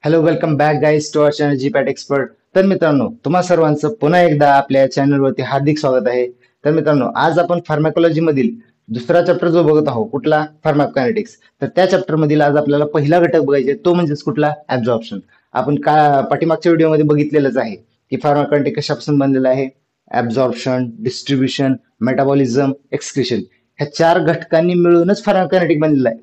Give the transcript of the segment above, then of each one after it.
Hello welcome back guys to our channel G PAT expert. तर मित्रांनो, तुम्हा सर्वांचं पुन्हा एकदा आपल्या चॅनलवरती हार्दिक स्वागत आहे. तर मित्रांनो, आज आपण फार्माकोलॉजी मधील दुसरा चॅप्टर जो बघत आहोत, कुठला? फार्माकोकायनेटिक्स. तर त्या चॅप्टर मधील आज आपल्याला पहिला घटक बघायचा आहे, तो म्हणजेच कुठला? ऍब्झॉर्प्शन. आपण का पाठीमागच्या व्हिडिओमध्ये बघितलेलंच आहे की फार्माकोकायनेटिक्स कशापासून बनलेलं आहे. ऍब्झॉर्प्शन, डिस्ट्रीब्युशन, मेटाबॉलिझम, एक्सक्रिशन ह्या चार घटकांनी मिळूनच फार्माकोकायनेटिक बनलेलं आहे,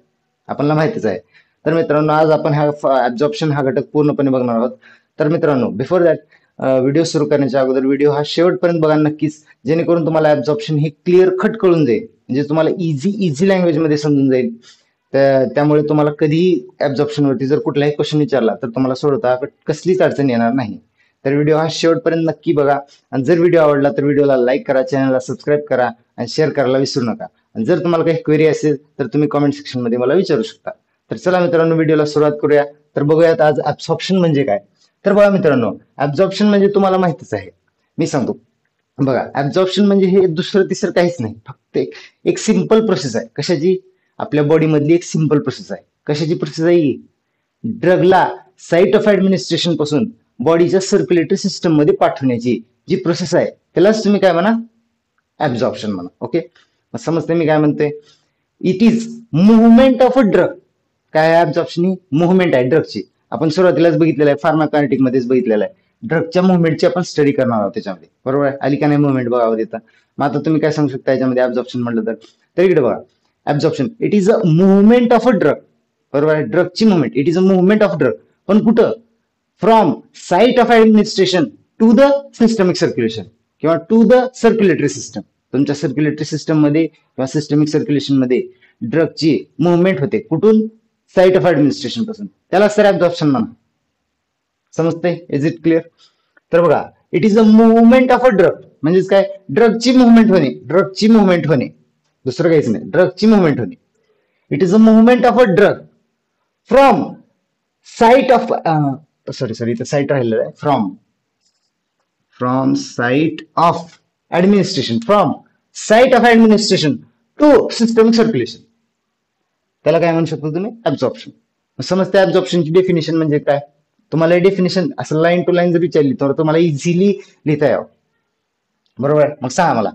आपल्याला माहितीच आहे. तर मित्रांनो, आज आपण हा ऍब्झॉर्प्शन हा घटक पूर्णपणे बघणार आहोत. तर मित्रांनो, बिफोर दॅट व्हिडिओ सुरू करण्याच्या अगोदर व्हिडिओ हा शेवटपर्यंत बघा नक्कीच, जेणेकरून तुम्हाला ऍब्झॉर्प्शन हे क्लिअर कट कळून जाईल, म्हणजे तुम्हाला इझी लँग्वेज मध्ये समजून जाईल. त्यामुळे तुम्हाला कधीही ऍब्झॉर्प्शन वरती जर कुठलाही क्वेश्चन विचारला तर तुम्हाला सोडवता कसलीच अडचण येणार नाही. तर व्हिडिओ हा शेवटपर्यंत नक्की बघा. आणि जर व्हिडिओ आवडला तर व्हिडिओला लाईक करा, चॅनलला सबस्क्राईब करा आणि शेअर करायला विसरू नका. आणि जर तुम्हाला काही क्वेरी असेल तर तुम्ही कमेंट सेक्शन मध्ये मला विचारू शकता. तर चला मित्रांनो, व्हिडिओला सुरुवात करूया. तर बघूयात आज ऍब्सॉर्प्शन म्हणजे काय. तर बघा मित्रांनो, ऍब्सॉर्प्शन म्हणजे तुम्हाला माहितीच आहे, मी सांगतो. बघा, ऍब्सॉर्प्शन म्हणजे हे दुसरं तिसरं काहीच नाही, फक्त एक सिंपल प्रोसेस आहे. कशाची? आपल्या बॉडी मधली एक सिंपल प्रोसेस आहे. कशाची प्रोसेस आहे ही? ड्रगला साईट ऑफ ऍडमिनिस्ट्रेशन पासून बॉडीच्या सर्क्युलेटरी सिस्टम मध्ये पाठवण्याची जी प्रोसेस आहे, त्यालाच तुम्ही काय म्हणा? ऍब्सॉर्प्शन म्हणा. ओके, समजते मी काय म्हणते? It is movement of a drug. काय ऍब्सॉर्प्शन? ही मुव्हमेंट आहे ड्रगची. आपण सुरुवातीलाच बघितलेलं आहे, फार्माकायनेटिक मध्येच बघितलेलं आहे. ड्रगच्या मुव्हमेंटची आपण स्टडी करणार आहोत त्याच्यामध्ये, बरोबर आहे? आली का नाही मुव्हमेंट बघावं तिथं. मग आता तुम्ही काय सांगू शकता याच्यामध्ये ऍब्सॉर्प्शन म्हटलं तर इकडे बघा. Absorption it is a movement of a drug. बरोबर आहे? ड्रगची movement, it is a movement of drug. पण कुठं? From site of administration to the systemic circulation किंवा टू द सर्क्युलेटरी सिस्टम. तुमच्या सर्क्युलेटरी सिस्टम मध्ये किंवा सिस्टमिक सर्क्युलेशन मध्ये ड्रगची मुव्हमेंट होते. कुठून? साईट ऑफ ऍडमिनिस्ट्रेशन पासून. त्याला सर ऍब्सॉर्प्शन म्हणा. समजते? Is it clear? तर बघा, it is a movement of a drug म्हणजेच काय? ड्रगची मुव्हमेंट होणे. ड्रगची मुव्हमेंट होणे, दुसरं काहीच नाही. ड्रगची मुव्हमेंट होणे. It is a movement of a drug from site of sorry इथं साईट राहिलेलं आहे. From site of administration, from site of administration to systemic circulation. त्याला काय म्हणू शकतो तुम्ही? ऍब्सॉर्प्शन. समजते ऍब्सॉर्प्शनची डेफिनेशन म्हणजे काय? तुम्हाला डेफिनेशन असं लाईन टू लाईन जर विचारली तर तुम्हाला इझिली लिहिता यावं, बरोबर आहे? मग सांगा मला.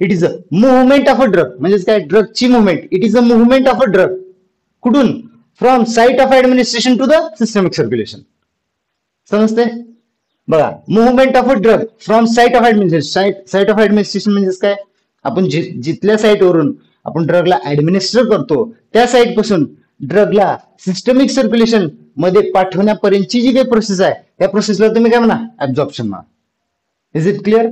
It is a movement of a drug म्हणजेच काय? ड्रगची movement. It is a movement of a drug कुठून? From site of administration to the systemic circulation. समजते? बघा, movement of a drug from site of administration. Site of administration म्हणजेच काय? आपण जिथल्या साईटवरून आपण ड्रगला ऍडमिनिस्टर करतो त्या साईट पासून ड्रगला सिस्टमिक सर्क्युलेशन मध्ये पाठवण्यापर्यंतची जी काही प्रोसेस आहे, त्या प्रोसेसला तुम्ही काय म्हणा? ऍब्सॉर्प्शन म्हणा. Is it clear?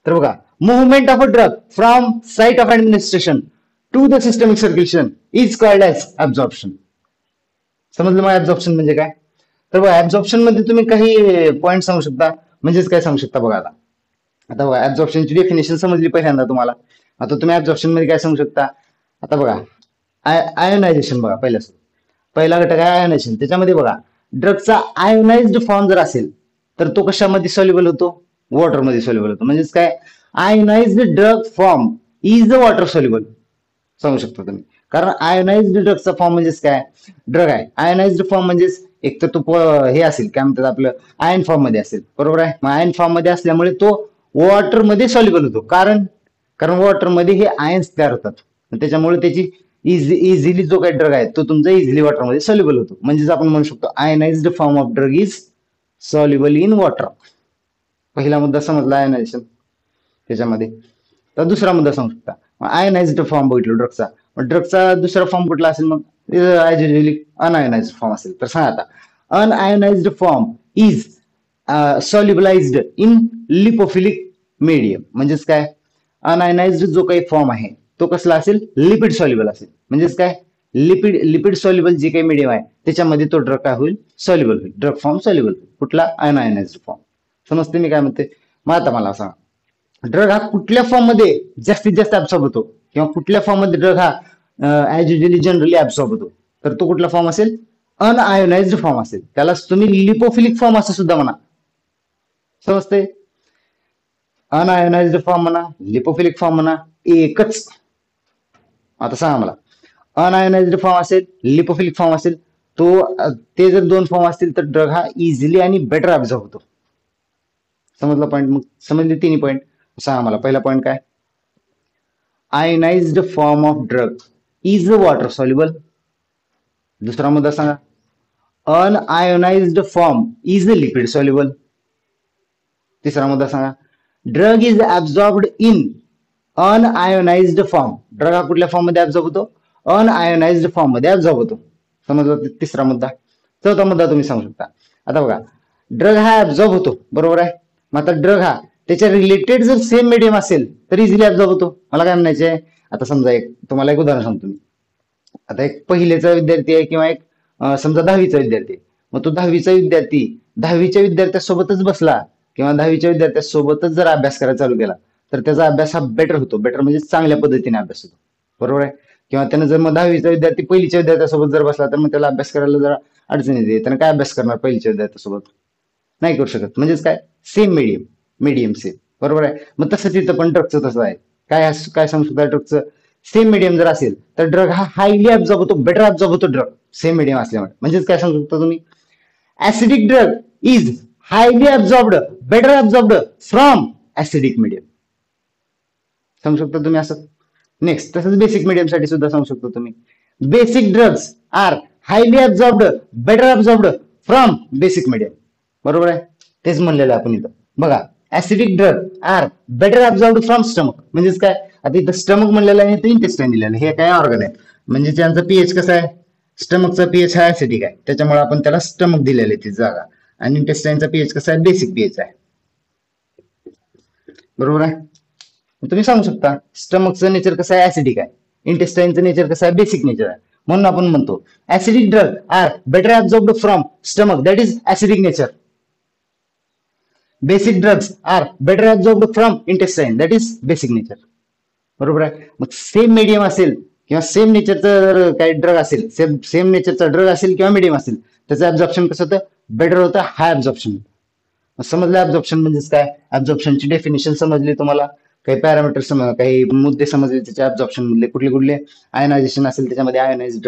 तर बघा, movement of a drug from site of administration to the systemic circulation is called as absorption. समजलं मग ऍब्सॉर्प्शन म्हणजे काय? तर बघा, ऍब्सॉर्प्शन मध्ये तुम्ही काही पॉईंट सांगू शकता, म्हणजेच काय सांगू शकता बघा. आता बघा, ऍब्सॉर्प्शनची डेफिनेशन समजली पहिल्यांदा तुम्हाला. आता तुम्ही ऍब्सॉर्प्शन मध्ये काय सांगू शकता? आता बघा, आयोनायझेशन. बघा, पहिला घटक आहे आयोनायझेशन. त्याच्यामध्ये बघा, ड्रगचा आयोनाइज्ड फॉर्म जर असेल तर तो कशामध्ये सॉल्युबल होतो? वॉटरमध्ये सॉल्युबल होतो. म्हणजेच काय? Ionised drug form is a water soluble सांगू शकता तुम्ही. कारण आयोनाइज्ड ड्रगचा फॉर्म म्हणजेच काय? ड्रग आहे. आयोनाइज्ड फॉर्म म्हणजेच एक तर तो हे असेल, काय म्हणतात आपलं, आयन फॉर्म मध्ये असेल, बरोबर आहे? मग आयन फॉर्म मध्ये असल्यामुळे तो वॉटर मध्ये सॉल्युबल होतो. कारण वॉटर मध्ये हे आयन्स तयार होतात, त्याच्यामुळे त्याची इझिली जो काही ड्रग आहे तो तुमचा इझिली वॉटरमध्ये सॉल्युबल होतो. म्हणजेच आपण म्हणू शकतो ionised form of drug is soluble in water. पहिला मुद्दा समजला आयनायझेशन त्याच्यामध्ये. तर दुसरा मुद्दा सांगू शकता, आयनाइज्ड फॉर्म बघितलं ड्रगचा. ड्रगचा दुसरा फॉर्म कुठला असेल? मग युजली अनआयोनाइज्ड फॉर्म असेल. तर सांगा आता, unionized form is solubilized in lipophilic medium. म्हणजेच काय? अनआयोनाइज्ड जो काही फॉर्म आहे तो कसला असेल? लिपिड सॉल्युबल असेल. म्हणजेच काय? लिपिड सॉल्युबल जे काही मीडियम आहे त्याच्यामध्ये तो ड्रग काय होईल? सॉल्युबल होईल. ड्रग फॉर्म सॉल्युबल होईल. कुठला? Unionised form. समजते मी काय म्हणते? मग आता मला सांगा, ड्रग हा कुठल्या फॉर्म मध्ये जास्तीत जास्त ऍब्सॉर्ब होतो किंवा कुठल्या फॉर्म मध्ये ड्रग हा ऍज युजली जनरली ऍब्सॉर्ब होतो? तर तो कुठला फॉर्म असेल? अनआयोनाइज्ड फॉर्म असेल. त्याला तुम्ही लिपोफिलिक फॉर्म असं सुद्धा म्हणा. समजते? अनआयोनाइज्ड फॉर्म म्हणा, लिपोफिलिक फॉर्म म्हणा, एकच. आता सांगा मला, अनआयोनाइज्ड फॉर्म असेल, लिपोफिलिक फॉर्म असेल, ते जर दोन फॉर्म असतील तर ड्रग हा इझिली आणि बेटर ऍब्झॉर्ब होतो. समजला पॉईंट? मग समजले तिन्ही पॉईंट. सांगा मला पहिला पॉईंट काय? Ionised form of drug is water soluble. दुसरा मुद्दा सांगा. Unionised form is liquid soluble. तिसरा मुद्दा सांगा. Drug is absorbed in unionised form. Drug हा कुठल्या फॉर्म मध्ये ऍब्झॉर्ब होतो? अनआयोनाइज्ड फॉर्म मध्ये ऍब्झॉर्ब होतो. समजलं तिसरा मुद्दा. चौथा मुद्दा तुम्ही सांगू शकता. आता बघा, ड्रग हा ऍब्झॉर्ब होतो, बरोबर आहे. मग आता ड्रग हा त्याच्या रिलेटेड जर सेम मीडियम असेल तर इझिली ऍब्झॉर्ब होतो. मला काय म्हणायचंय, आता समजा तुम्हाला एक उदाहरण सांगतो मी. आता एक पहिलेचा विद्यार्थी आहे किंवा एक समजा 10वीचा विद्यार्थी. मग तो 10वीचा विद्यार्थी 10वीच्या विद्यार्थ्यासोबतच बसला किंवा 10वीच्या विद्यार्थ्यासोबतच जर अभ्यास करायला चालू केला तर त्याचा अभ्यास हा बेटर होतो. बेटर म्हणजे चांगल्या पद्धतीने अभ्यास होतो, बरोबर आहे. किंवा त्यानं जर मग 10वीचा विद्यार्थी पहिलीच्या विद्यार्थ्यासोबत जर बसला तर मग त्याला अभ्यास करायला जरा अडचण येते. त्यानं काय अभ्यास करणार पहिलीच्या विद्यार्थ्यासोबत? नाही करू शकत. म्हणजेच काय, सेम मीडियम सेम, बरोबर आहे. मग तसं तिथं पण ड्रगचं तसं आहे. काय सांगू शकता ड्रगचं? सेम मीडियम जर असेल तर ड्रग हा हायली ऍब्झॉर्ब होतो, बेटर ऍब्झॉर्ब होतो ड्रग सेम मीडियम असल्यामुळे. म्हणजेच काय सांगू शकता तुम्ही? Acidic drug is highly absorbed, better absorbed from acidic medium. सांगू शकता तुम्ही असं. नेक्स्ट, तसंच बेसिक मीडियम साठी सुद्धा सांगू शकतो तुम्ही. Basic drugs are highly absorbed, better absorbed from basic medium, बरोबर आहे. तेच म्हणलेलं आपण इथं. बघा, acidic drug are better absorbed from stomach. म्हणजेच काय, आता इथं स्टमक म्हणलेलं आहे, इथं इंटेस्टाईन दिलेलं आहे. हे काय ऑर्गन आहे, म्हणजे त्यांचा पीएच कसा आहे? स्टमकचा पीएच हा ऍसिडिक आहे, त्याच्यामुळे आपण त्याला स्टमक दिलेलं आहे ती जागा. आणि इंटेस्टाईनचा पीएच कसा आहे? बेसिक पीएच आहे, बरोबर आहे. तुम्ही सांगू शकता स्टमकचं नेचर कसं आहे? ऍसिडिक आहे. इंटेस्टाईनचं नेचर कसं आहे? बेसिक नेचर आहे. म्हणून आपण म्हणतो acidic drug are better absorbed from stomach, that is acidic nature. Basic drugs are better absorbed from intestine, that is basic nature, बरोबर आहे. मग सेम मीडियम असेल किंवा सेम नेचरचा जर काही ड्रग असेल, सेम नेचरचा ड्रग असेल किंवा मीडियम असेल, त्याचं ऍब्झॉर्प्शन कसं होतं? बेटर होतं, हाय ऍब्झॉर्प्शन. समजलं ऍब्झॉर्प्शन म्हणजेच काय? ऍब्झॉर्प्शनची डेफिनेशन समजली तुम्हाला, काही पॅरामीटर काही मुद्दे समजले त्याच्या ऍब्झॉर्प्शन मधले. कुठले? आयनायझेशन असेल त्याच्यामध्ये आयनाइज्ड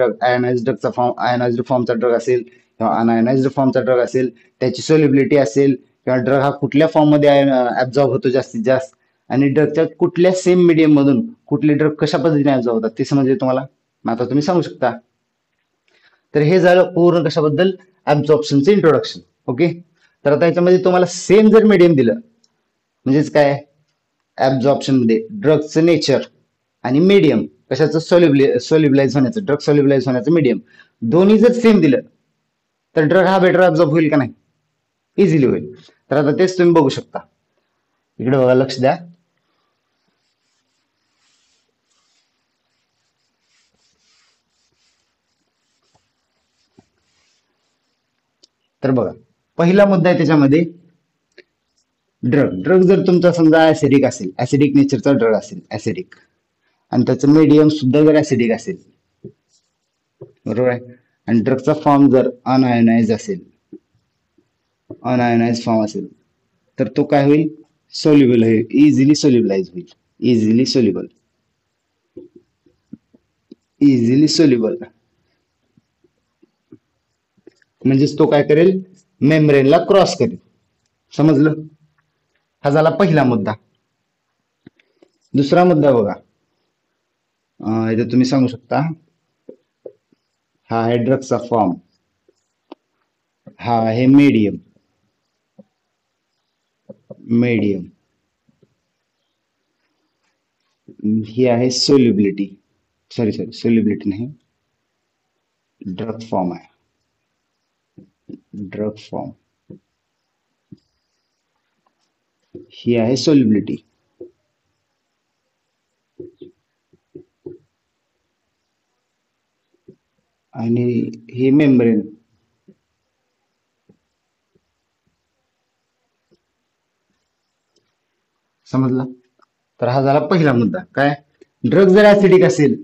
ड्रगचा फॉर्म, आयनाइज्ड फॉर्मचा ड्रग असेल किंवा अनआयनाइज्ड फॉर्मचा ड्रग असेल, त्याची सोल्युबिलिटी असेल किंवा ड्रग हा कुठल्या फॉर्म मध्ये ऍब्झॉर्ब होतो जास्तीत जास्त, आणि ड्रगच्या कुठल्या सेम मीडियम मधून कुठले ड्रग कशा पद्धतीने ऍब्झॉर्ब होतात ते समजले तुम्हाला. मग आता तुम्ही सांगू शकता. तर हे झालं पूर्ण कशाबद्दल? ऍब्झॉर्प्शनचं इंट्रोडक्शन. ओके. तर आता याच्यामध्ये तुम्हाला सेम जर मीडियम दिलं, म्हणजेच काय, ऍब्झॉर्प्शन मध्ये ड्रगचं नेचर आणि मीडियम कशाचं? सोल्युबलाइज होण्याचं, ड्रग सोल्युबलाइज होण्याचं मीडियम, दोन्ही जर सेम दिलं तर ड्रग हा बेटर ऍब्झॉर्ब होईल का नाही? इझिली होईल. तर आता तेच तुम्ही बघू शकता. इकडे बघा, लक्ष द्या. तर बघा, पहिला मुद्दा आहे त्याच्यामध्ये ड्रग जर तुमचा समजा ऍसिडिक असेल, ऍसिडिक नेचरचा ड्रग असेल, ऍसिडिक, आणि त्याचं मीडियम सुद्धा जर ऍसिडिक असेल, बरोबर आहे, आणि ड्रगचा फॉर्म जर अनआयोनाइज असेल, अनआयोनाइज फॉर्म असेल, तर तो काय होईल? सोल्युबल होईल, इझिली सोल्युबलाइज होईल, इझिली सोल्युबल. म्हणजेच तो काय करेल? मेम्ब्रेनला क्रॉस करेल. समजलं? हा झाला पहिला मुद्दा. दुसरा मुद्दा बघा, इथे तुम्ही सांगू शकता, हा आहे ड्रगचा फॉर्म, हा आहे मीडियम, ही आहे सोल्युबिलिटी, सोल्युबिलिटी नाही, ड्रग फॉर्म आहे, ड्रग फॉर्म, ही आहे सोल्युबिलिटी. आणि हे मेम्ब्रेन. समजलं? तर हा झाला पहिला मुद्दा. काय? ड्रग जर ऍसिडिक असेल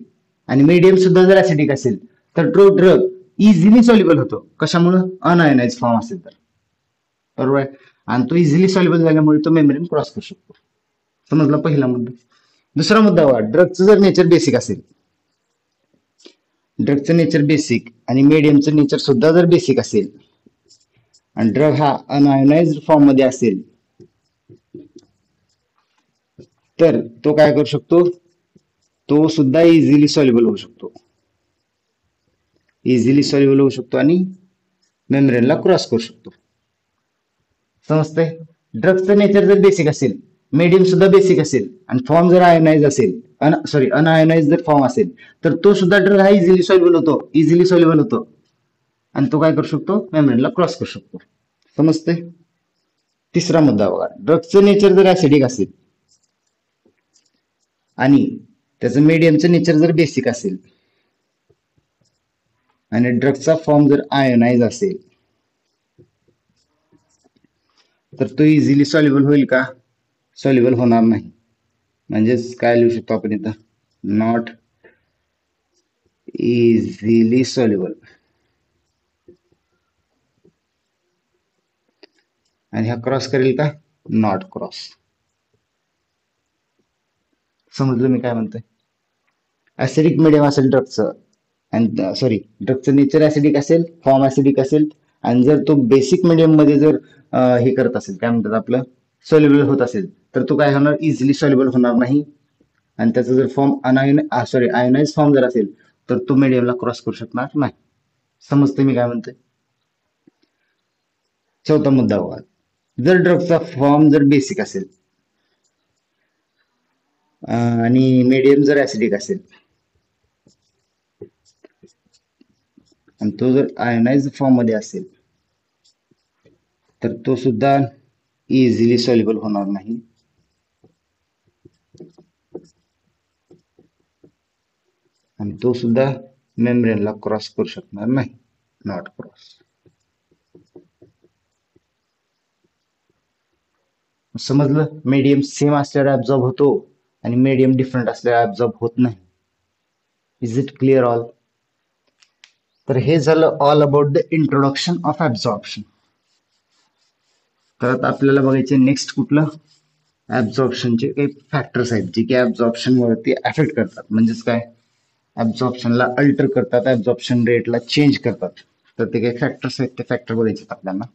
आणि मीडियम सुद्धा जर ऍसिडिक असेल तर तो ड्रग इझिली सॉल्युबल होतो. कशामुळे? अनआयोनाइज फॉर्म असेल तर, बरोबर आहे. आणि तो इझिली सॉल्युबल झाल्यामुळे तो मेम्ब्रेन क्रॉस करू शकतो. समजला पहिला मुद्दा. दुसरा मुद्दा बघा, ड्रगचं जर नेचर बेसिक असेल, ड्रगचं नेचर बेसिक आणि मीडियमचं नेचर सुद्धा जर बेसिक असेल आणि ड्रग हा अनआयोनाइज्ड फॉर्म मध्ये असेल तर तो काय करू शकतो, तो सुद्धा इझिली सॉल्युबल होऊ शकतो, इझिली सॉल्युबल होऊ शकतो आणि मेम्ब्रेनला क्रॉस करू शकतो. समजतंय? ड्रगचं नेचर जर बेसिक असेल, मीडियम सुद्धा बेसिक असेल आणि फॉर्म जर आयोनाइज असेल, अनआयोनाइज जर फॉर्म असेल तर तो सुद्धा ड्रग हा इझिली सॉल्युबल होतो आणि तो काय करू शकतो, मेम्ब्रेनला क्रॉस करू शकतो. समजतंय? तिसरा मुद्दा बघा, ड्रगचं नेचर जर ऍसिडिक असेल आणि त्याचं मीडियमचं नेचर जर बेसिक असेल आणि ड्रगचा फॉर्म जर आयोनाइज असेल तर तो इझिली सॉल्युबल होईल का? सॉल्युबल होणार नाही. म्हणजेच काय लिहू शकतो आपण इथं, नॉट इझिली सॉल्युबल. आणि हा क्रॉस करेल का? Not cross. समजलं मी काय म्हणतोय? ऍसिडिक मिडियम असेल ड्रगचं आणि ड्रगचं नेचर ऍसिडिक असेल, फॉर्म ऍसिडिक असेल आणि जर तो बेसिक मिडियम मध्ये जर हे करत असेल, काय म्हणतात आपलं, सॉल्युबल होत असेल तर तो काय होणार, इझिली सॉल्युबल होणार नाही. आणि त्याचा जर फॉर्म आयोनाइज फॉर्म जर असेल तर तो मिडियमला क्रॉस करू शकणार नाही. समजते मी काय म्हणतोय? चौथा मुद्दा बघा, जर ड्रगचा फॉर्म जर बेसिक असेल आणि मीडियम जर ऍसिडिक असेल आणि तो जर आयोनाइज फॉर्म मध्ये असेल तर तो सुद्धा इझिली सॉल्युबल होणार नाही. आणि तो सुद्धा मेम्ब्रेनला क्रॉस करू शकणार नाही, नॉट क्रॉस. समजलं? मीडियम सेम असल्यावर ऍब्झॉर्ब होतो आणि मीडियम डिफरंट असल्यावर ऍब्झॉर्ब होत नाही. Is it clear all? तर हे झालं all about the introduction of absorption. तर आता आपल्याला बघायचे नेक्स्ट कुठलं, ऍब्झॉर्प्शनचे काही फॅक्टर्स आहेत जे की ऍब्झॉर्प्शन वरती अफेक्ट करतात. म्हणजेच काय, ऍब्झॉर्प्शनला अल्टर करतात, ऍब्झॉर्प्शन रेटला चेंज करतात. तर ते काही फॅक्टर्स आहेत, ते फॅक्टर बघायचे आपल्याला.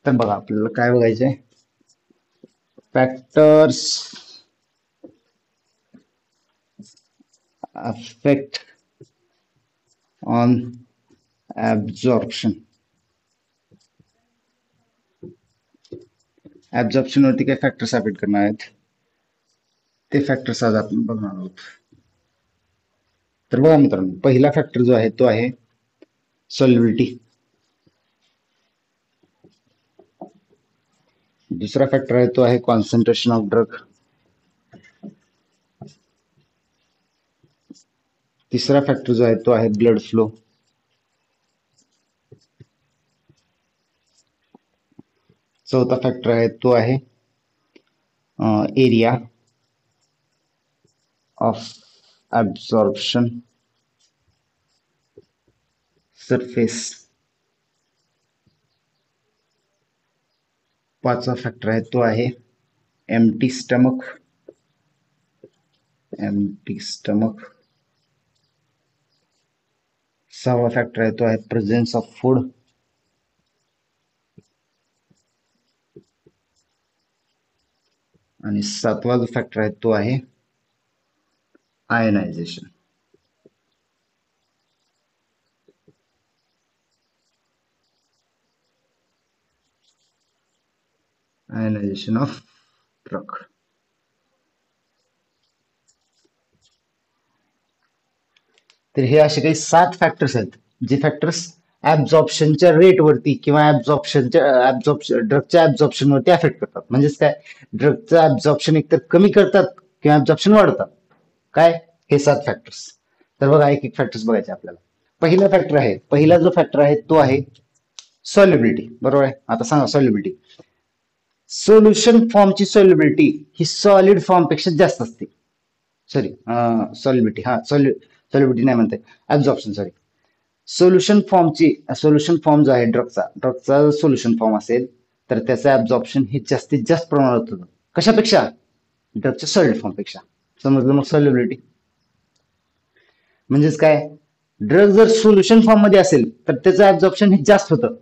तर बघा आपल्याला काय बघायचंय, factors affect on absorption. Absorption वरती काय फॅक्टर्स अफेक्ट करणार आहेत ते फॅक्टर्स आज आपण बघणार आहोत. तर बघा मित्रांनो, पहिला फॅक्टर जो आहे तो आहे सॉल्युबिलिटी. दुसरा फॅक्टर आहे तो आहे कॉन्सन्ट्रेशन ऑफ ड्रग. तिसरा फॅक्टर जो आहे तो आहे ब्लड फ्लो. चौथा फॅक्टर आहे तो आहे एरिया ऑफ ऍब्झॉर्प्शन सरफेस. पाचवा फॅक्टर आहे तो आहे एम्प्टी स्टमक. सहावा फॅक्टर आहे तो आहे प्रेझेन्स ऑफ फूड. आणि सातवा जो फॅक्टर आहे तो आहे आयनायझेशन. Ionization of drug. तर हे असे काही 7 फॅक्टर्स आहेत जे फॅक्टर्स ऍब्झॉर्प्शनच्या रेटवरती किंवा ड्रगच्या ऍब्झॉर्प्शन वरती अफेक्ट करतात. म्हणजेच काय, ड्रगचं ऍब्झॉर्प्शन एकतर कमी करतात किंवा ऍब्झॉर्प्शन वाढतात. काय, हे 7 फॅक्टर्स. तर बघा एक एक फॅक्टर्स बघायचे आपल्याला. पहिला जो फॅक्टर आहे तो आहे सॉल्युबिलिटी. बरोबर आहे? आता सांगा सॉल्युबिलिटी. सोल्युशन फॉर्मची सॉल्युबिलिटी ही सॉलिड फॉर्म पेक्षा जास्त असते. सॉल्युबिलिटी नाही म्हणते, ऍब्झॉर्प्शन. सोल्युशन फॉर्म जो आहे ड्रगचा सोल्युशन फॉर्म असेल तर त्याचं ऍब्झॉर्प्शन हे जास्तीत जास्त प्रमाणात होतं. कशापेक्षा? ड्रगच्या सॉलिड फॉर्म पेक्षा. समजलं मग सॉल्युबिलिटी. म्हणजेच काय, ड्रग जर सोल्युशन फॉर्म मध्ये असेल तर त्याचं ऍब्झॉर्प्शन हे जास्त होतं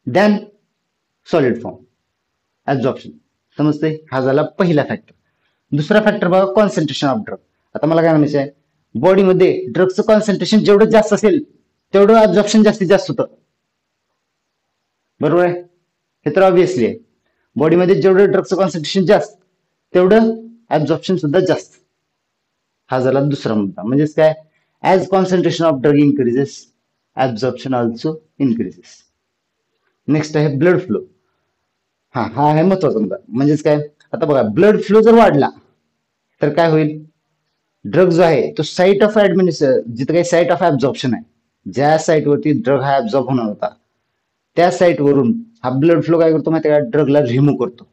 दॅन सॉलिड फॉर्म ऍब्झॉर्प्शन. समजते, हा झाला पहिला फॅक्टर. दुसरा फॅक्टर बघा, कॉन्सन्ट्रेशन ऑफ ड्रग. आता मला काय म्हणायचं आहे, बॉडीमध्ये ड्रगचं कॉन्सन्ट्रेशन जेवढं जास्त असेल तेवढं ऍब्झॉर्प्शन जास्तीत जास्त होतं. बरोबर आहे, हे तर ऑब्विसली आहे. बॉडीमध्ये जेवढं ड्रगचं कॉन्सन्ट्रेशन जास्त तेवढं ऍब्झॉर्प्शन सुद्धा जास्त. हा झाला दुसरा मुद्दा. म्हणजेच काय, as concentration of drug increases absorption also increases. Next आहे ब्लड फ्लो. हा हा आहे महत्वाचा मुद्दा. म्हणजेच काय, आता बघा, ब्लड फ्लो जर वाढला तर काय होईल, ड्रग जो आहे तो साईट ऑफ जिथं काही साईट ऑफ ऍब्झॉर्प्शन आहे, ज्या साईटवरती ड्रग हा ऍब्झॉर्ब होणार होता त्या साईटवरून हा ब्लड फ्लो काय करतो माहिती आहे का, ड्रगला रिमूव्ह करतो.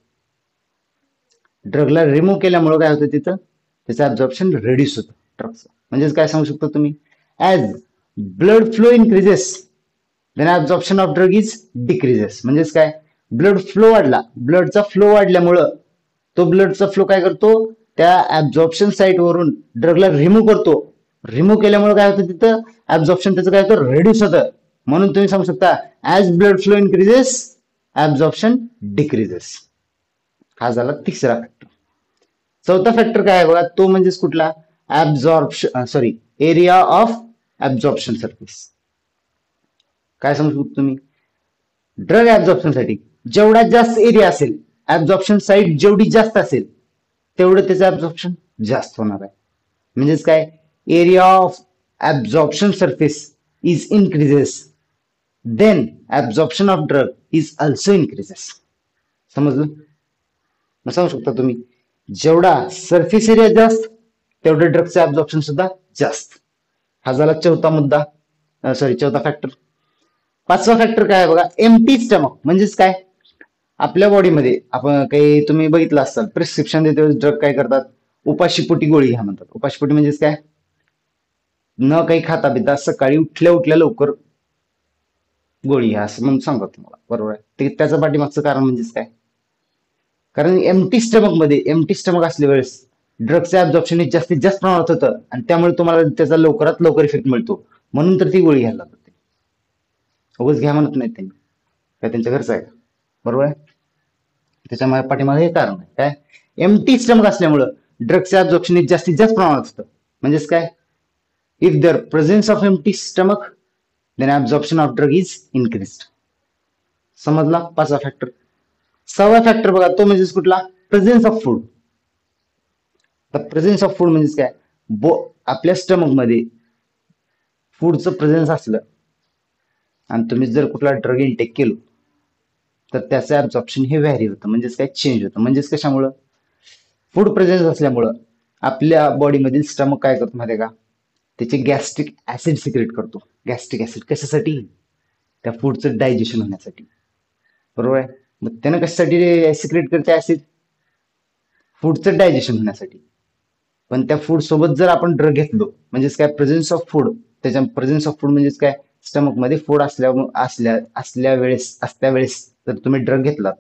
ड्रगला रिमूव्ह केल्यामुळे काय होतं, तिथं त्याचं ऍब्झॉर्प्शन रिड्यूस होतं ड्रगचं. म्हणजेच काय सांगू शकतो तुम्ही, as blood flow increases then absorption of drug is decreases. म्हणजेच काय, ब्लड फ्लो वाढला, ब्लडचा फ्लो वाढल्यामुळं तो ब्लडचा फ्लो काय करतो, त्या ऍब्झॉर्प्शन साईट वरून ड्रगला रिमूव्ह करतो. रिमूव्ह केल्यामुळे काय होतं, तिथं ऍब्झॉर्प्शन त्याचं काय होतं, रिड्यूस होतं. म्हणून तुम्ही सांगू शकता, as blood flow increases absorption decreases. हा झाला तिसरा फॅक्टर. चौथा फॅक्टर काय आहे बघा, तो म्हणजेच कुठला, एरिया ऑफ ऍब्झॉर्प्शन सरफेस. काय समजू तुम्ही, ड्रग ऍब्झॉर्प्शन साठी जेवढा जास्त एरिया असेल, ऍब्झॉर्प्शन साईट जेवढी जास्त असेल तेवढं त्याचं ऍब्झॉर्प्शन जास्त होणार आहे. म्हणजेच काय, area of absorption surface is increases then absorption of drug is also increases. समजलं, मग सांगू शकता तुम्ही, जेवढा सरफेस एरिया जास्त तेवढं ड्रगचं ऍब्झॉर्प्शन सुद्धा जास्त. हा झाला चौथा मुद्दा, चौथा फॅक्टर. पाचवा फॅक्टर काय आहे बघा, एम्प्टी स्टमक. म्हणजेच काय, आपल्या बॉडीमध्ये आपण काही तुम्ही बघितलं असाल, प्रिस्क्रिप्शन देते ड्रग काय करतात, उपाशीपोटी गोळी घ्या म्हणतात. उपाशीपोटी म्हणजेच काय, न काही खाता पिता सकाळी उठल्या उठल्या लवकर गोळी घ्या असं म्हणून सांगतात तुम्हाला. बरोबर आहे, ते त्याचं पाठीमागचं कारण म्हणजेच काय, कारण एम्प्टी स्टमक असल्या वेळेस ड्रगचं ऍब्झॉर्प्शन हे जास्तीत जास्त प्रमाणात होतं आणि त्यामुळे तुम्हाला त्याचा लवकरात लवकर इफेक्ट मिळतो. म्हणून तर ती गोळी घ्यायला लागते. उगाच घ्या म्हणत नाही त्यांनी, काय त्यांच्या घरचं आहे का. बरोबर आहे, त्याच्या पाठीमागे हे कारण आहे. काय, एम्प्टी स्टमक असल्यामुळं ड्रगचं ऍब्झॉर्प्शन हे जास्तीत जास्त प्रमाणात होतं. म्हणजेच काय, if there presence of empty stomach then absorption of drug is increased. समजला पाचवा फॅक्टर. सहावा फॅक्टर बघा, तो म्हणजेच कुठला, presence of food. Presence of food म्हणजेच काय, आपल्या स्टमक मध्ये फूडचं प्रेझेन्स असलं आणि तुम्ही जर कुठला ड्रग इनटेक केलं तर त्याचं ऍब्झॉर्प्शन हे व्हॅरी होतं. म्हणजेच काय, चेंज होतं. म्हणजेच कशामुळं, फूड प्रेझेन्स असल्यामुळं आपल्या बॉडीमधील स्टमक काय करतो माहिती आहे का, त्याचे गॅस्ट्रिक ऍसिड सिक्रेट करतो. गॅस्ट्रिक ऍसिड कशासाठी, त्या फूडचं डायजेशन होण्यासाठी. बरोबर आहे, मग त्यानं कशासाठी सिक्रेट करते ऍसिड, फूडचं डायजेशन होण्यासाठी. पण त्या फूड सोबत जर आपण ड्रग घेतलो, म्हणजेच काय, प्रेझेन्स ऑफ फूड. त्याच्या प्रेझेन्स ऑफ फूड म्हणजेच काय, स्टमक मध्ये फूड असल्या वेळेस जर तुम्ही ड्रग घेतला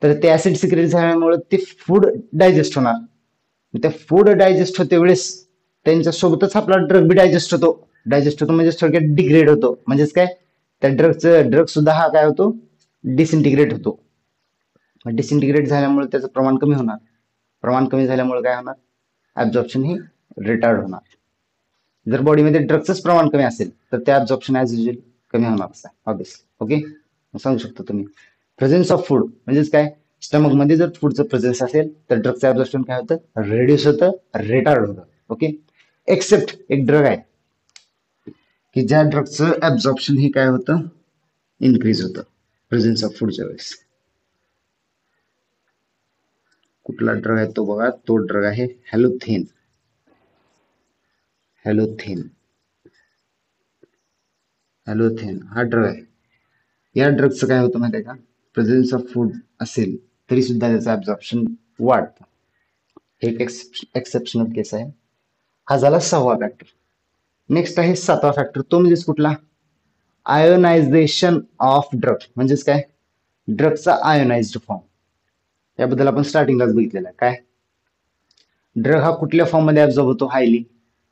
तर ते ऍसिड सिक्रेट झाल्यामुळे ते फूड डायजेस्ट होणार. त्या फूड डायजेस्ट होते वेळेस त्यांच्या सोबतच आपला ड्रग बी डायजेस्ट होतो म्हणजे थोडक्यात डिग्रेड होतो. म्हणजेच काय, त्या ड्रग सुद्धा हा काय होतो, डिसइंटिग्रेट होतो. डिसइंटिग्रेट झाल्यामुळे त्याचं प्रमाण कमी होणार. प्रमाण कमी झाल्यामुळे काय होणार, ऍब्झॉर्प्शन हे रिटार्ड होणार. जर बॉडीमध्ये ड्रगचंच प्रमाण कमी असेल तर ते ऍब्झॉर्प्शन ऍज युजल कमी होणार आहे ऑब्विसली. ओके, सांगू शकतो तुम्ही, प्रेझेन्स ऑफ फूड म्हणजेच काय, स्टमक मध्ये जर फूडचं प्रेझेन्स असेल तर ड्रगचं ऍब्झॉर्प्शन काय होतं, रिड्यूस होतं, रिटार्ड होतं. ओके, एक्सेप्ट एक ड्रग आहे की ज्या ड्रगचं ऍब्झॉर्प्शन हे काय होतं, इन्क्रीज होतं प्रेझेन्स ऑफ फूडच्या वेळेस. कुठला ड्रग आहे तो बघा, तो ड्रग आहे हॅलोथेन. हॅलोथेन हा ड्रग आहे. या ड्रगचं काय होतं माहिती आहे का, प्रेझेन्स ऑफ फूड असेल तरी सुद्धा त्याचं ऍब्झॉर्प्शन वाढतं. एक एक्सेप्शनल केस आहे. हा झाला सहावा फॅक्टर. नेक्स्ट आहे सातवा फॅक्टर, तो म्हणजेच कुठला, आयोनायझेशन ऑफ ड्रग. म्हणजेच काय, ड्रगचा आयोनाइज्ड फॉर्म. याबद्दल आपण स्टार्टिंगलाच बघितलेलं आहे. काय, ड्रग हा कुठल्या फॉर्म मध्ये ऍब्झॉर्ब होतो, हायली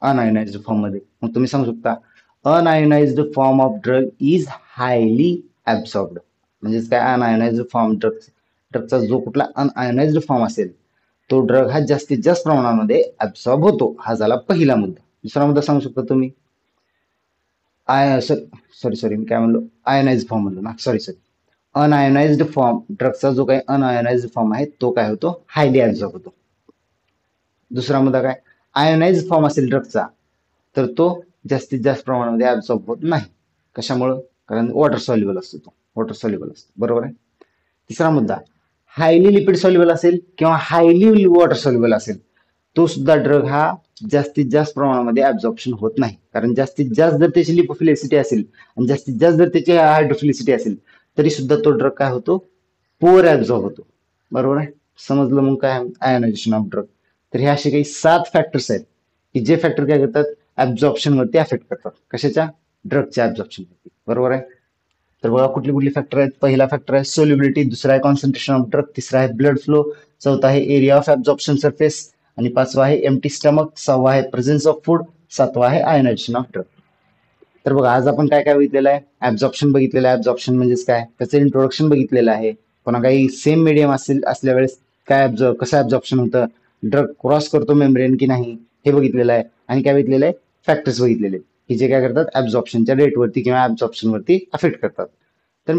अनआयोनाइज्ड फॉर्म मध्ये. मग तुम्ही सांगू शकता unionized form of drug is highly absorbed. म्हणजेच काय, अनआयोनाइज्ड फॉर्म ड्रगचा जो कुठला अनआयोनाइज्ड फॉर्म असेल तो ड्रग हा जास्तीत जास्त प्रमाणामध्ये ऍब्सॉर्ब होतो. हा झाला पहिला मुद्दा. दुसरा मुद्दा सांगू शकता तुम्ही सॉरी सॉरी मी काय म्हणलो, आयोनाइज्ड फॉर्म म्हणलो ना, सॉरी सॉरी. अनआयोनाइज्ड फॉर्म ड्रगचा जो काही अनआयोनाइज्ड फॉर्म आहे तो काय होतो, हायली ऍब्सॉर्ब होतो. दुसरा मुद्दा काय, आयोनाइज्ड फॉर्म असेल ड्रगचा तर तो जास्तीत जास्त प्रमाणामध्ये ऍब्सॉर्ब होत नाही. कशामुळं? कारण वॉटर सॉल्युबल असतो, तो वॉटर सॉल्युबल असतो, बरोबर आहे. तिसरा मुद्दा, हायली लिपिड सॉल्युबल असेल किंवा हायली वॉटर सॉल्युबल असेल तो सुद्धा ड्रग हा जास्तीत जास्त प्रमाणामध्ये ऍब्झॉर्प्शन होत नाही. कारण जास्तीत जास्त जर त्याची लिपोफिलिसिटी असेल आणि जास्तीत जास्त जर त्याची हायड्रोफिलिसिटी असेल तरी सुद्धा तो ड्रग काय होतो, पुअर ऍब्झॉर्ब होतो, बरोबर आहे. समजलं मग काय आयोनायझेशन ऑफ ड्रग. तर हे असे काही 7 फॅक्टर्स आहेत की जे फॅक्टर काय करतात, ऍब्झॉर्प्शन वरती अफेक्ट करतात. कशाच्या? ड्रगच्या ऍब्झॉर्प्शन वरती, बरोबर आहे. तर बघा कुठली कुठली फॅक्टर आहेत. पहिला फॅक्टर आहे सोल्युबिलिटी, दुसरा आहे कॉन्सन्ट्रेशन ऑफ ड्रग, तिसरा आहे ब्लड फ्लो, चौथा आहे एरिया ऑफ ऍब्झॉर्प्शन सरफेस, आणि पाचवा आहे एम्प्टी स्टमक, सहावा आहे प्रेझेन्स ऑफ फूड, सातवा आहे आयोनायझेशन ऑफ ड्रग. तर बघा आज आपण काय काय बघितलेलं आहे, ऍब्झॉर्प्शन बघितलेलं आहे. ऍब्झॉर्प्शन म्हणजेच काय, त्याचं इंट्रोडक्शन बघितलेलं आहे. पुन्हा काही सेम मीडियम असल्या वेळेस काय कसं ऍब्झॉर्प्शन होतं, ड्रग क्रॉस करतो मेम्ब्रेन की नाही हे बघितलेलं आहे. आणि काय बघितलेलं आहे, फॅक्टर्स बघितलेले की जे काय करतात ऍब्झॉर्प्शनच्या रेटवरती किंवा ऍब्झॉर्प्शन वरती अफेक्ट करतात. तर